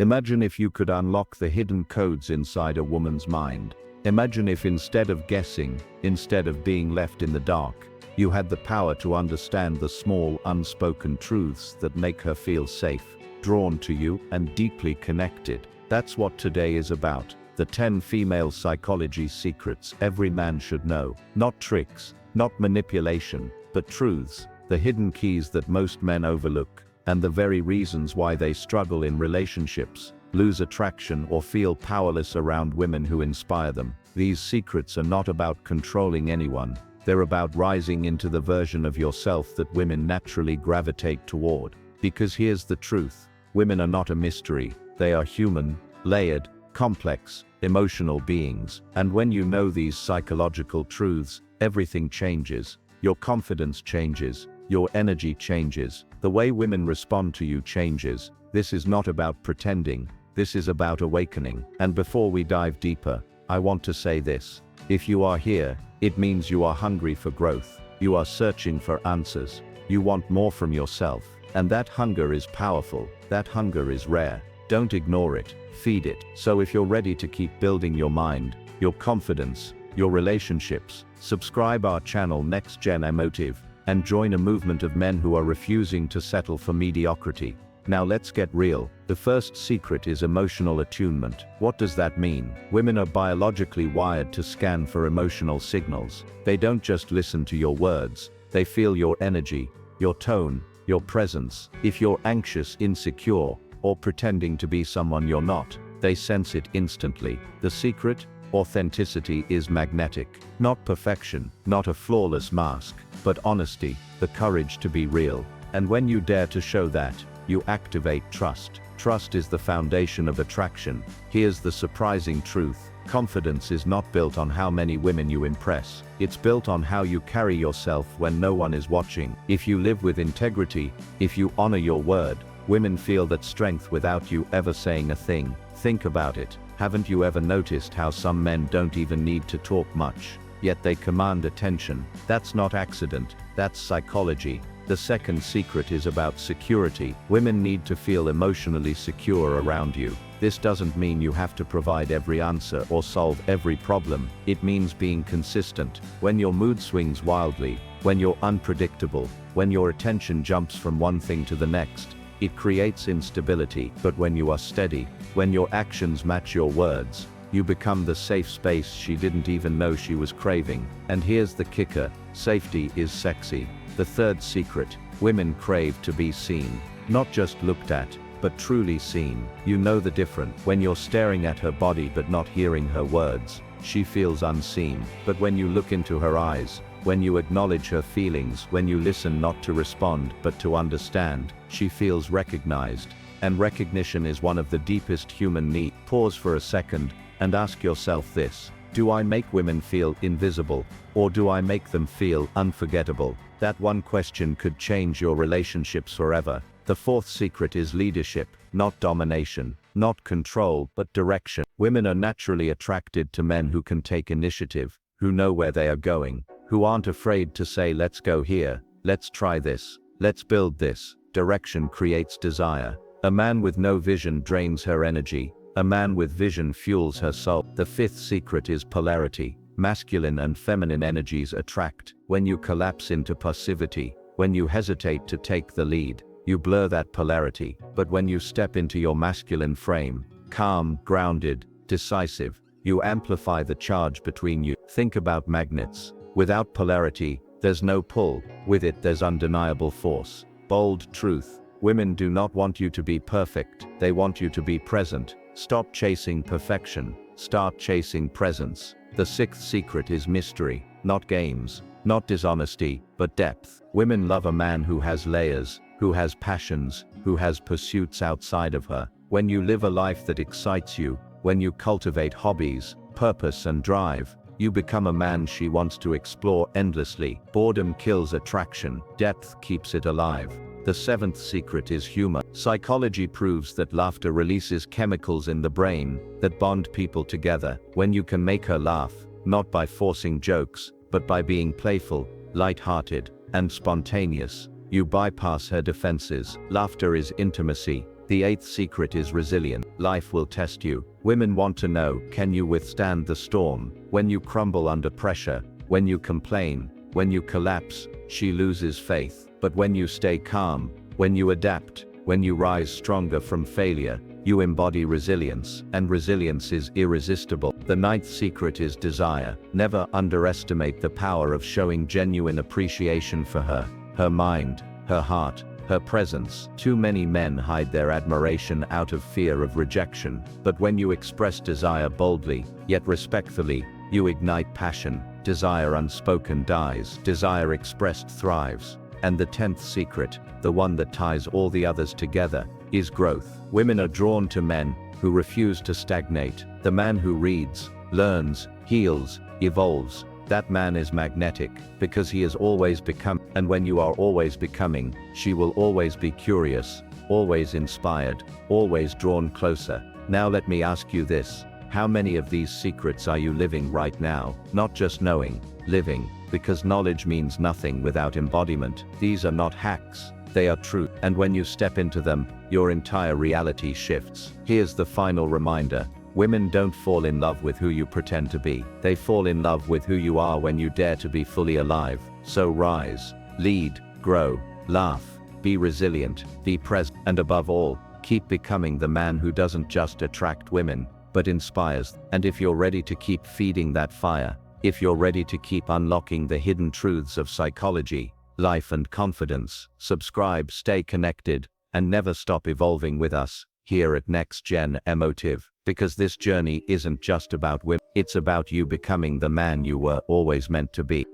Imagine if you could unlock the hidden codes inside a woman's mind. Imagine if instead of guessing, instead of being left in the dark, you had the power to understand the small, unspoken truths that make her feel safe, drawn to you, and deeply connected. That's what today is about. The 10 female psychology secrets every man should know. Not tricks, not manipulation, but truths, the hidden keys that most men overlook, and the very reasons why they struggle in relationships, lose attraction, or feel powerless around women who inspire them. These secrets are not about controlling anyone. They're about rising into the version of yourself that women naturally gravitate toward. Because here's the truth. Women are not a mystery. They are human, layered, complex, emotional beings. And when you know these psychological truths, everything changes. Your confidence changes. Your energy changes. The way women respond to you changes. This is not about pretending. This is about awakening. And before we dive deeper, I want to say this. If you are here, it means you are hungry for growth. You are searching for answers. You want more from yourself. And that hunger is powerful. That hunger is rare. Don't ignore it. Feed it. So if you're ready to keep building your mind, your confidence, your relationships, subscribe our channel Next Gen Emotive and join a movement of men who are refusing to settle for mediocrity. Now let's get real. The first secret is emotional attunement. What does that mean? Women are biologically wired to scan for emotional signals. They don't just listen to your words. They feel your energy, your tone, your presence. If you're anxious, insecure, or pretending to be someone you're not, they sense it instantly. The secret? Authenticity is magnetic. Not perfection, not a flawless mask, but honesty, the courage to be real. And when you dare to show that, you activate trust. Trust is the foundation of attraction. Here's the surprising truth. Confidence is not built on how many women you impress. It's built on how you carry yourself when no one is watching. If you live with integrity, if you honor your word, women feel that strength without you ever saying a thing. Think about it. Haven't you ever noticed how some men don't even need to talk much, yet they command attention? That's not accident. That's psychology. The second secret is about security. Women need to feel emotionally secure around you. This doesn't mean you have to provide every answer or solve every problem. It means being consistent. When your mood swings wildly, when you're unpredictable, when your attention jumps from one thing to the next, it creates instability. But when you are steady, when your actions match your words, you become the safe space she didn't even know she was craving. And here's the kicker. Safety is sexy. The third secret. Women crave to be seen. Not just looked at, but truly seen. You know the difference. When you're staring at her body but not hearing her words, she feels unseen. But when you look into her eyes, when you acknowledge her feelings, when you listen not to respond but to understand, she feels recognized. And recognition is one of the deepest human needs. Pause for a second and ask yourself this. Do I make women feel invisible, or do I make them feel unforgettable? That one question could change your relationships forever. The fourth secret is leadership, not domination, not control, but direction. Women are naturally attracted to men who can take initiative, who know where they are going, who aren't afraid to say, let's go here, let's try this, let's build this. Direction creates desire. A man with no vision drains her energy. A man with vision fuels her soul. The fifth secret is polarity. Masculine and feminine energies attract. When you collapse into passivity, when you hesitate to take the lead, you blur that polarity. But when you step into your masculine frame, calm, grounded, decisive, you amplify the charge between you. Think about magnets. Without polarity, there's no pull. With it, there's undeniable force. Bold truth. Women do not want you to be perfect. They want you to be present. Stop chasing perfection. Start chasing presence. The sixth secret is mystery, not games, not dishonesty, but depth. Women love a man who has layers, who has passions, who has pursuits outside of her. When you live a life that excites you, when you cultivate hobbies, purpose and drive, you become a man she wants to explore endlessly. Boredom kills attraction. Depth keeps it alive. The seventh secret is humor. Psychology proves that laughter releases chemicals in the brain that bond people together. When you can make her laugh, not by forcing jokes, but by being playful, light-hearted, and spontaneous, you bypass her defenses. Laughter is intimacy. The eighth secret is resilience. Life will test you. Women want to know, can you withstand the storm? When you crumble under pressure, when you complain, when you collapse, she loses faith. But when you stay calm, when you adapt, when you rise stronger from failure, you embody resilience, and resilience is irresistible. The ninth secret is desire. Never underestimate the power of showing genuine appreciation for her mind, her heart, her presence. Too many men hide their admiration out of fear of rejection, but when you express desire boldly, yet respectfully, you ignite passion. Desire unspoken dies, desire expressed thrives. And the 10th secret, the one that ties all the others together, is growth. Women are drawn to men who refuse to stagnate. The man who reads, learns, heals, evolves, that man is magnetic, because he is always becoming. And when you are always becoming, she will always be curious, always inspired, always drawn closer. Now let me ask you this. How many of these secrets are you living right now? Not just knowing, living, because knowledge means nothing without embodiment. These are not hacks, they are truth. And when you step into them, your entire reality shifts. Here's the final reminder. Women don't fall in love with who you pretend to be. They fall in love with who you are when you dare to be fully alive. So rise, lead, grow, laugh, be resilient, be present, and above all, keep becoming the man who doesn't just attract women, but inspires. And if you're ready to keep feeding that fire, if you're ready to keep unlocking the hidden truths of psychology, life and confidence, subscribe, stay connected, and never stop evolving with us, here at Next Gen Emotive, because this journey isn't just about women, it's about you becoming the man you were always meant to be.